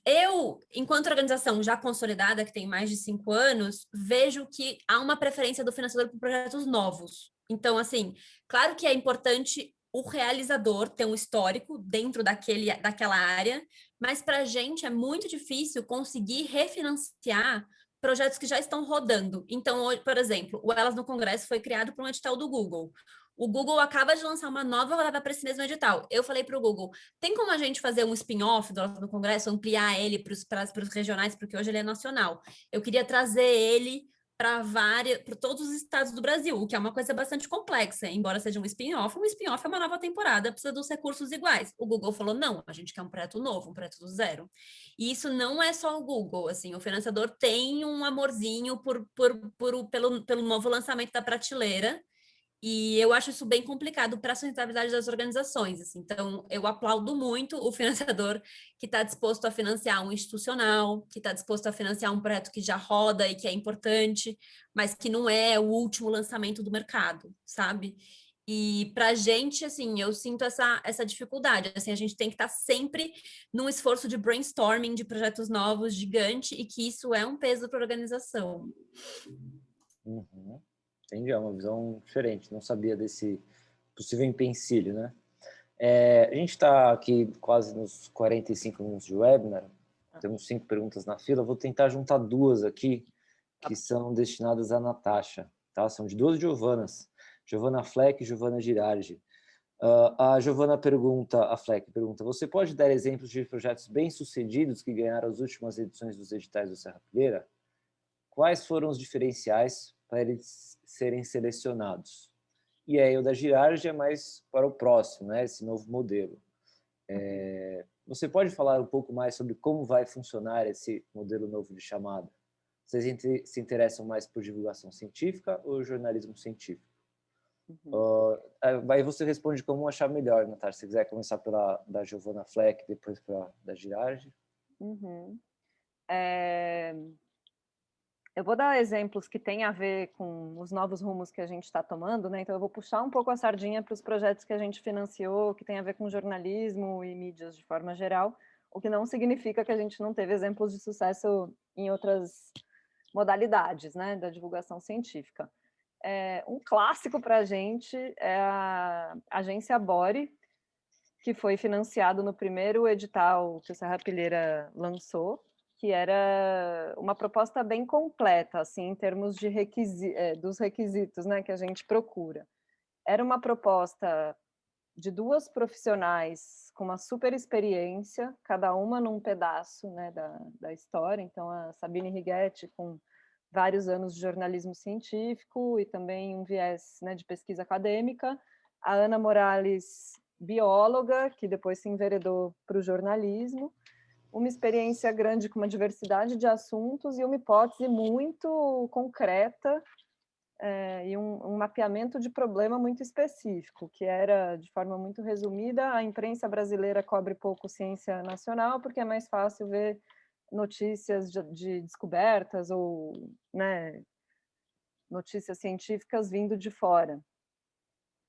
Eu, enquanto organização já consolidada, que tem mais de 5 anos, vejo que há uma preferência do financiador por projetos novos. Então, assim, claro que é importante o realizador ter um histórico dentro daquela área, mas para a gente é muito difícil conseguir refinanciar projetos que já estão rodando. Então, por exemplo, o Elas no Congresso foi criado por um edital do Google. O Google acaba de lançar uma nova vaga para esse mesmo edital. Eu falei para o Google, tem como a gente fazer um spin-off do Congresso, ampliar ele para os regionais, porque hoje ele é nacional. Eu queria trazer ele para todos os estados do Brasil, o que é uma coisa bastante complexa, embora seja um spin-off é uma nova temporada, precisa dos recursos iguais. O Google falou, não, a gente quer um projeto novo, um projeto do zero. E isso não é só o Google, assim, o financiador tem um amorzinho pelo novo lançamento da prateleira, e eu acho isso bem complicado para a sustentabilidade das organizações. Assim. Então, eu aplaudo muito o financiador que está disposto a financiar um institucional, que está disposto a financiar um projeto que já roda e que é importante, mas que não é o último lançamento do mercado, sabe? E para a gente, assim, eu sinto essa dificuldade. Assim, a gente tem que estar sempre num esforço de brainstorming de projetos novos, gigante, e que isso é um peso para a organização. Uhum. Entendi, é uma visão diferente. Não sabia desse possível empecilho, né? A gente está aqui quase nos 45 minutos de webinar. Temos 5 perguntas na fila. Vou tentar juntar 2 aqui, que são destinadas à Natasha. Tá? São de 2 Giovanas. Giovana Fleck e Giovana Girardi. A Giovana pergunta, a Fleck pergunta, você pode dar exemplos de projetos bem-sucedidos que ganharam as últimas edições dos editais do Serrapilheira? Quais foram os diferenciais para eles serem selecionados? E aí o da Girardi é mais para o próximo, né? Esse novo modelo. Você pode falar um pouco mais sobre como vai funcionar esse modelo novo de chamada? Vocês se interessam mais por divulgação científica ou jornalismo científico? Aí você responde como achar melhor, Natasha. Se quiser começar pela da Giovana Fleck, depois pela da Girardi. Eu vou dar exemplos que têm a ver com os novos rumos que a gente está tomando, né? Então, eu vou puxar um pouco a sardinha para os projetos que a gente financiou, que tem a ver com jornalismo e mídias de forma geral, o que não significa que a gente não teve exemplos de sucesso em outras modalidades, né, da divulgação científica. Um clássico para a gente é a agência Bore, que foi financiado no primeiro edital que o Serrapilheira lançou, que era uma proposta bem completa, assim, em termos de dos requisitos, né, que a gente procura. Era uma proposta de 2 profissionais com uma super experiência, cada uma num pedaço, né, da história. Então, a Sabine Righetti, com vários anos de jornalismo científico e também um viés, né, de pesquisa acadêmica. A Ana Morales, bióloga, que depois se enveredou para o jornalismo. Uma experiência grande com uma diversidade de assuntos e uma hipótese muito concreta e um mapeamento de problema muito específico, que era, de forma muito resumida, a imprensa brasileira cobre pouco ciência nacional porque é mais fácil ver notícias de descobertas ou, né, notícias científicas vindo de fora.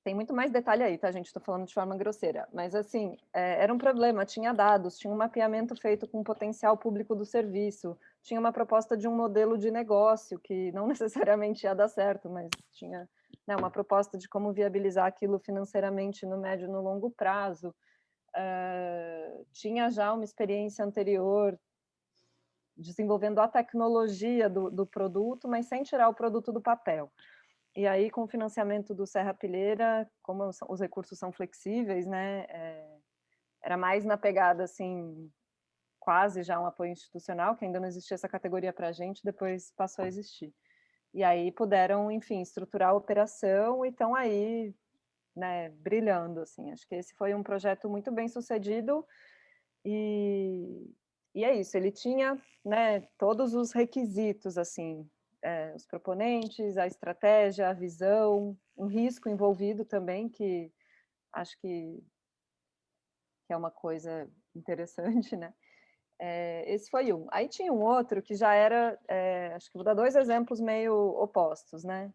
Tem muito mais detalhe aí, tá, gente? Estou falando de forma grosseira. Mas, assim, era um problema. Tinha dados, tinha um mapeamento feito com o potencial público do serviço, tinha uma proposta de um modelo de negócio que não necessariamente ia dar certo, mas tinha, né, uma proposta de como viabilizar aquilo financeiramente no médio e no longo prazo. Tinha já uma experiência anterior desenvolvendo a tecnologia do produto, mas sem tirar o produto do papel. E aí, com o financiamento do Serrapilheira, como os recursos são flexíveis, né, era mais na pegada, assim, quase já um apoio institucional, que ainda não existia essa categoria para a gente, depois passou a existir. E aí puderam, enfim, estruturar a operação e estão aí, né, brilhando, assim. Acho que esse foi um projeto muito bem sucedido e é isso, ele tinha, né, todos os requisitos, assim, os proponentes, a estratégia, a visão, um risco envolvido também, que acho que é uma coisa interessante, né? Esse foi um. Aí tinha um outro que já era, acho que vou dar 2 exemplos meio opostos, né?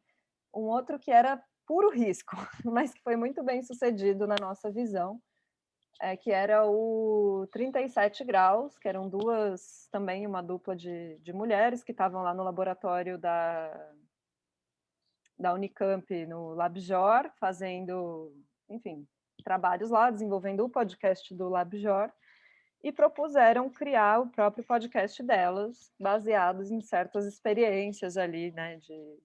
Um outro que era puro risco, mas que foi muito bem sucedido na nossa visão, que era o 37 graus, que eram também uma dupla de mulheres que estavam lá no laboratório da Unicamp, no LabJOR, fazendo, enfim, trabalhos lá, desenvolvendo o podcast do LabJOR, e propuseram criar o próprio podcast delas, baseados em certas experiências ali, né, de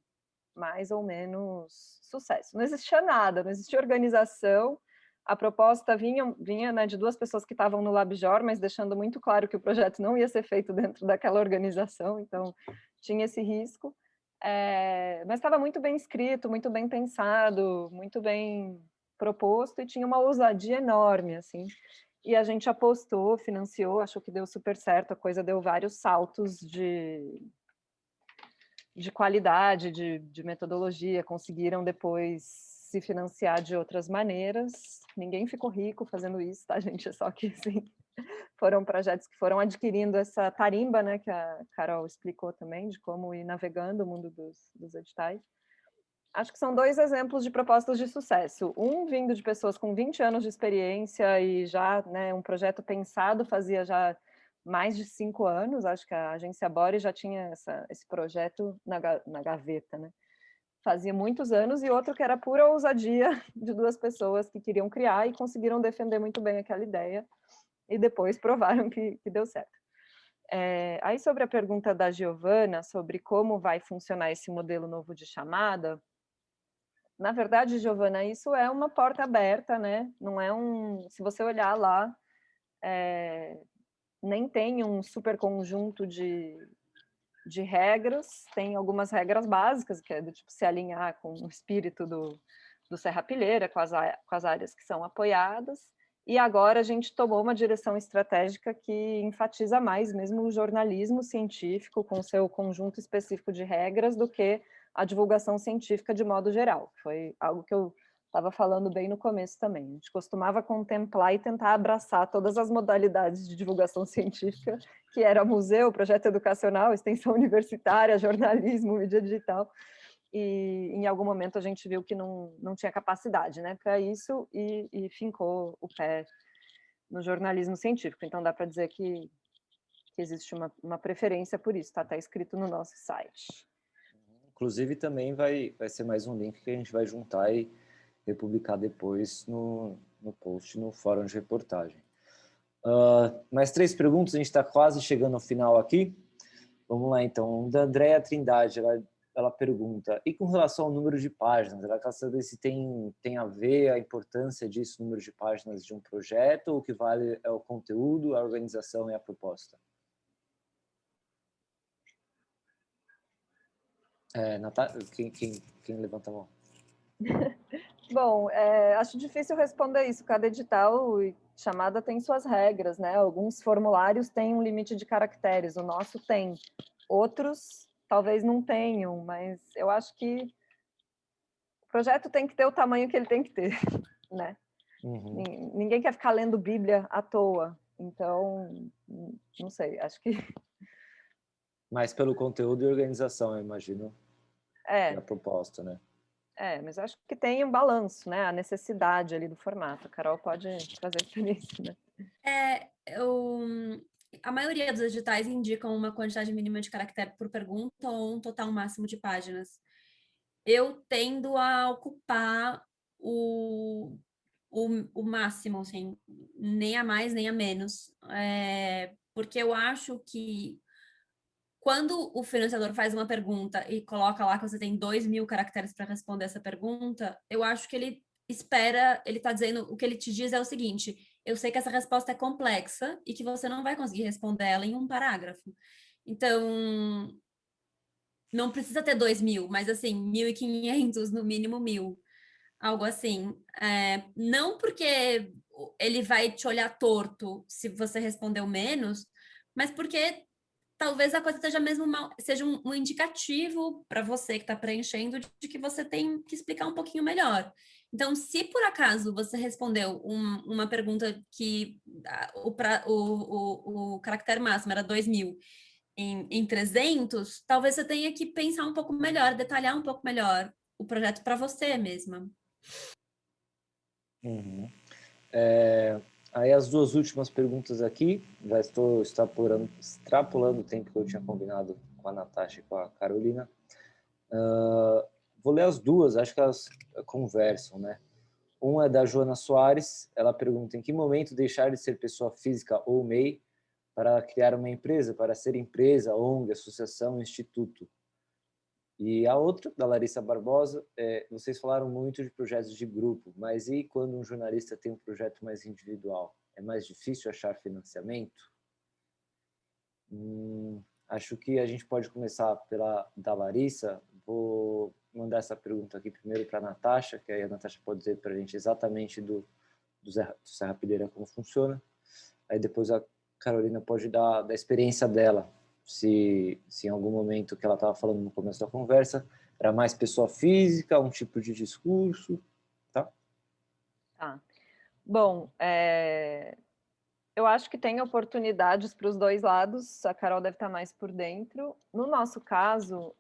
mais ou menos sucesso. Não existia nada, não existia organização, a proposta vinha, né, de 2 pessoas que estavam no LabJOR, mas deixando muito claro que o projeto não ia ser feito dentro daquela organização, então tinha esse risco, mas estava muito bem escrito, muito bem pensado, muito bem proposto, e tinha uma ousadia enorme, assim, e a gente apostou, financiou, achou que deu super certo, a coisa deu vários saltos de qualidade, de metodologia, conseguiram depois se financiar de outras maneiras. Ninguém ficou rico fazendo isso, tá, gente? É só que, assim, foram projetos que foram adquirindo essa tarimba, né, que a Carol explicou também, de como ir navegando o mundo dos editais. Acho que são 2 exemplos de propostas de sucesso. Um vindo de pessoas com 20 anos de experiência e já, né, um projeto pensado fazia já mais de 5 anos, acho que a agência Bore já tinha esse projeto na gaveta, né? Fazia muitos anos, e outro que era pura ousadia de 2 pessoas que queriam criar e conseguiram defender muito bem aquela ideia, e depois provaram que deu certo. Aí sobre a pergunta da Giovana, sobre como vai funcionar esse modelo novo de chamada, na verdade, Giovana, isso é uma porta aberta, né? Não é se você olhar lá, nem tem um super conjunto de regras, tem algumas regras básicas, que é do tipo se alinhar com o espírito do Serrapilheira, com as áreas que são apoiadas, e agora a gente tomou uma direção estratégica que enfatiza mais mesmo o jornalismo científico com seu conjunto específico de regras do que a divulgação científica de modo geral. Foi algo que eu estava falando bem no começo também. A gente costumava contemplar e tentar abraçar todas as modalidades de divulgação científica, que era museu, projeto educacional, extensão universitária, jornalismo, mídia digital, e em algum momento a gente viu que não tinha capacidade, né, para isso, e fincou o pé no jornalismo científico. Então dá para dizer que existe uma preferência por isso, está até escrito no nosso site. Inclusive também vai ser mais um link que a gente vai juntar e republicar depois no post, no fórum de reportagem. Mais 3 perguntas, a gente está quase chegando ao final aqui. Vamos lá, então. Da Andréa Trindade, ela pergunta, e com relação ao número de páginas? Ela quer saber se tem a ver a importância disso, número de páginas de um projeto, ou o que vale é o conteúdo, a organização e a proposta? Quem levanta a mão? Bom, acho difícil responder isso. Cada edital e chamada tem suas regras, né? Alguns formulários têm um limite de caracteres, o nosso tem. Outros talvez não tenham, mas eu acho que o projeto tem que ter o tamanho que ele tem que ter, né? Uhum. Ninguém quer ficar lendo Bíblia à toa, então, não sei, acho que... Mais pelo conteúdo e organização, eu imagino, e a proposta, né? Mas acho que tem um balanço, né? A necessidade ali do formato. A Carol pode trazer experiência, né? A maioria dos editais indicam uma quantidade mínima de caractere por pergunta ou um total máximo de páginas. Eu tendo a ocupar o máximo, assim, nem a mais, nem a menos. Porque eu acho que quando o financiador faz uma pergunta e coloca lá que você tem 2.000 caracteres para responder essa pergunta, eu acho que ele espera, ele está dizendo, o que ele te diz é o seguinte: eu sei que essa resposta é complexa e que você não vai conseguir responder ela em um parágrafo. Então, não precisa ter 2.000, mas assim, 1.500, no mínimo 1.000. Algo assim. Não porque ele vai te olhar torto se você respondeu menos, mas porque talvez a coisa seja mesmo seja um indicativo para você que está preenchendo de que você tem que explicar um pouquinho melhor. Então, se por acaso você respondeu uma pergunta que o caractere máximo era 2.000 em 300, talvez você tenha que pensar um pouco melhor, detalhar um pouco melhor o projeto para você mesma. Uhum. Aí as duas últimas perguntas aqui, já estou extrapolando o tempo que eu tinha combinado com a Natasha e com a Carolina. Vou ler as duas, acho que elas conversam, né? Um é da Joana Soares, ela pergunta: em que momento deixar de ser pessoa física ou MEI para criar uma empresa, para ser empresa, ONG, associação, instituto? E a outra, da Larissa Barbosa, vocês falaram muito de projetos de grupo, mas e quando um jornalista tem um projeto mais individual? É mais difícil achar financiamento? Acho que a gente pode começar pela da Larissa. Vou mandar essa pergunta aqui primeiro para a Natasha, que aí a Natasha pode dizer para a gente exatamente do Serrapilheira como funciona. Aí depois a Carolina pode dar da experiência dela, se em algum momento que ela estava falando no começo da conversa, era mais pessoa física, um tipo de discurso, tá? Tá. Bom, eu acho que tem oportunidades para os dois lados, a Carol deve estar mais por dentro. No nosso caso,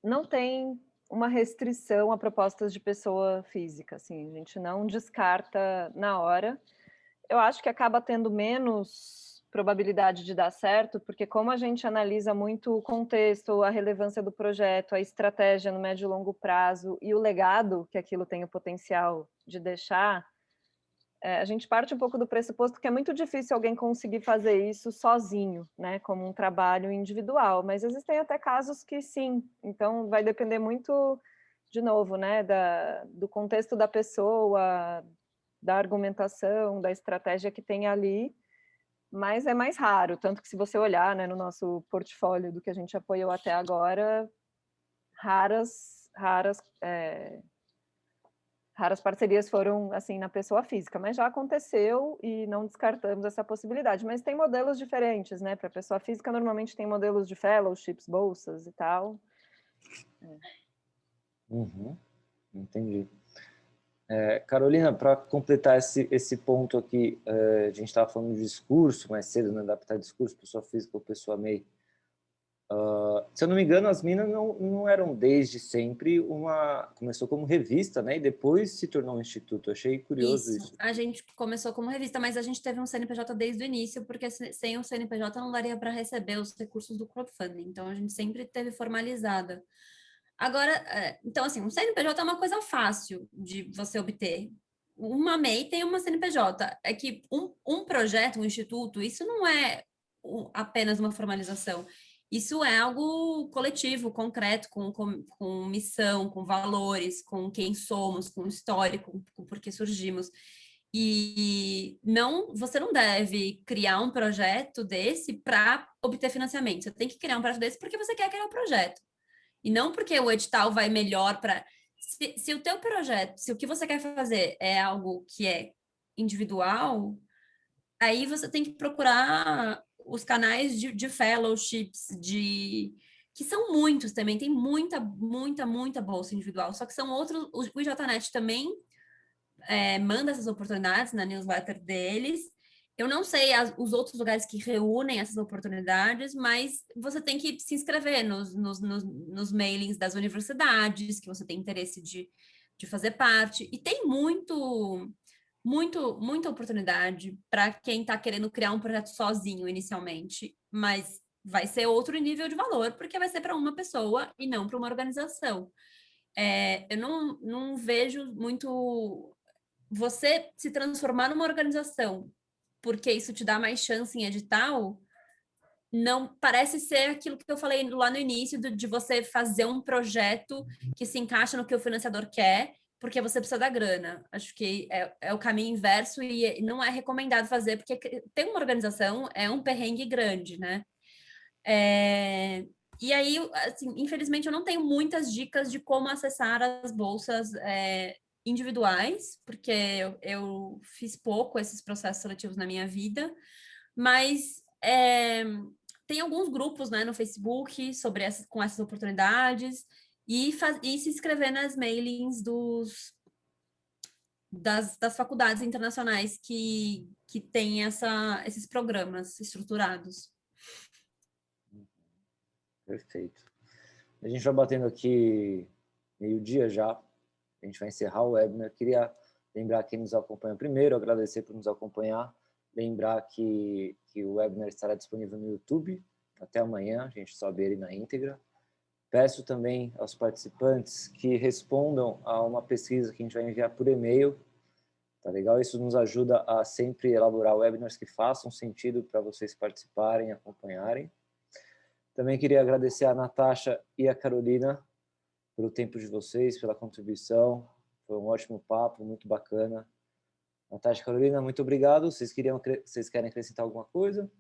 não tem uma restrição a propostas de pessoa física, assim, a gente não descarta na hora. Eu acho que acaba tendo menos probabilidade de dar certo, porque como a gente analisa muito o contexto, a relevância do projeto, a estratégia no médio e longo prazo e o legado que aquilo tem o potencial de deixar, a gente parte um pouco do pressuposto que é muito difícil alguém conseguir fazer isso sozinho, né, como um trabalho individual, mas existem até casos que sim, então vai depender muito, de novo, né, do contexto da pessoa, da argumentação, da estratégia que tem ali, mas é mais raro, tanto que se você olhar, né, no nosso portfólio do que a gente apoiou até agora, raras parcerias foram assim na pessoa física, mas já aconteceu e não descartamos essa possibilidade. Mas tem modelos diferentes, né? Para pessoa física, normalmente tem modelos de fellowships, bolsas e tal. Uhum, entendi. Carolina, para completar esse ponto aqui, a gente estava falando de discurso mais cedo, né? Adaptar discurso, pessoa física ou pessoa MEI. Se eu não me engano, as Minas não eram desde sempre começou como revista, né? E depois se tornou um instituto. Achei curioso isso. A gente começou como revista, mas a gente teve um CNPJ desde o início, porque sem o CNPJ não daria para receber os recursos do crowdfunding. Então a gente sempre teve formalizada. Agora, então assim, um CNPJ é uma coisa fácil de você obter. Uma MEI tem uma CNPJ. É que um projeto, um instituto, isso não é apenas uma formalização. Isso é algo coletivo, concreto, com missão, com valores, com quem somos, com histórico, com por que surgimos. E você não deve criar um projeto desse para obter financiamento. Você tem que criar um projeto desse porque você quer criar um projeto. E não porque o edital vai melhor para... Se o teu projeto, se o que você quer fazer é algo que é individual, aí você tem que procurar os canais de fellowships, que são muitos também, tem muita, muita, muita bolsa individual, só que são outros, o IJNet também manda essas oportunidades na newsletter deles. Eu não sei os outros lugares que reúnem essas oportunidades, mas você tem que se inscrever nos mailings das universidades, que você tem interesse de fazer parte, e tem muita oportunidade para quem está querendo criar um projeto sozinho inicialmente, mas vai ser outro nível de valor, porque vai ser para uma pessoa e não para uma organização. Eu não vejo muito você se transformar numa organização, porque isso te dá mais chance em edital, não parece ser aquilo que eu falei lá no início, de você fazer um projeto que se encaixa no que o financiador quer porque você precisa da grana. Acho que é o caminho inverso e não é recomendado fazer, porque ter uma organização é um perrengue grande, né? E aí, assim, infelizmente, eu não tenho muitas dicas de como acessar as bolsas individuais, porque eu fiz pouco esses processos seletivos na minha vida, mas tem alguns grupos, né, no Facebook com essas oportunidades e se inscrever nas mailings das faculdades internacionais que têm esses programas estruturados. Perfeito. A gente vai batendo aqui meio-dia já. A gente vai encerrar o webinar. Queria lembrar quem nos acompanha primeiro, agradecer por nos acompanhar. Lembrar que o webinar estará disponível no YouTube até amanhã. A gente sobe ele na íntegra. Peço também aos participantes que respondam a uma pesquisa que a gente vai enviar por e-mail. Tá legal? Isso nos ajuda a sempre elaborar webinars que façam sentido para vocês participarem, acompanharem. Também queria agradecer a Natasha e a Carolina pelo tempo de vocês, pela contribuição. Foi um ótimo papo, muito bacana. Natasha e Carolina, muito obrigado. Vocês querem acrescentar alguma coisa?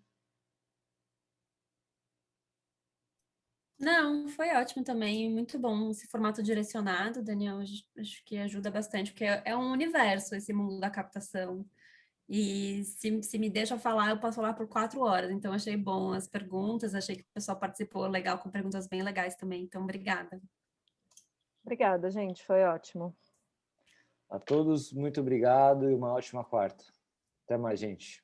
Não, foi ótimo também, muito bom esse formato direcionado, Daniel, acho que ajuda bastante, porque é um universo esse mundo da captação. E se me deixa falar, eu posso falar por 4 horas. Então, achei bom as perguntas, achei que o pessoal participou legal, com perguntas bem legais também. Então, obrigada. Obrigada, gente, foi ótimo. A todos, muito obrigado e uma ótima quarta. Até mais, gente.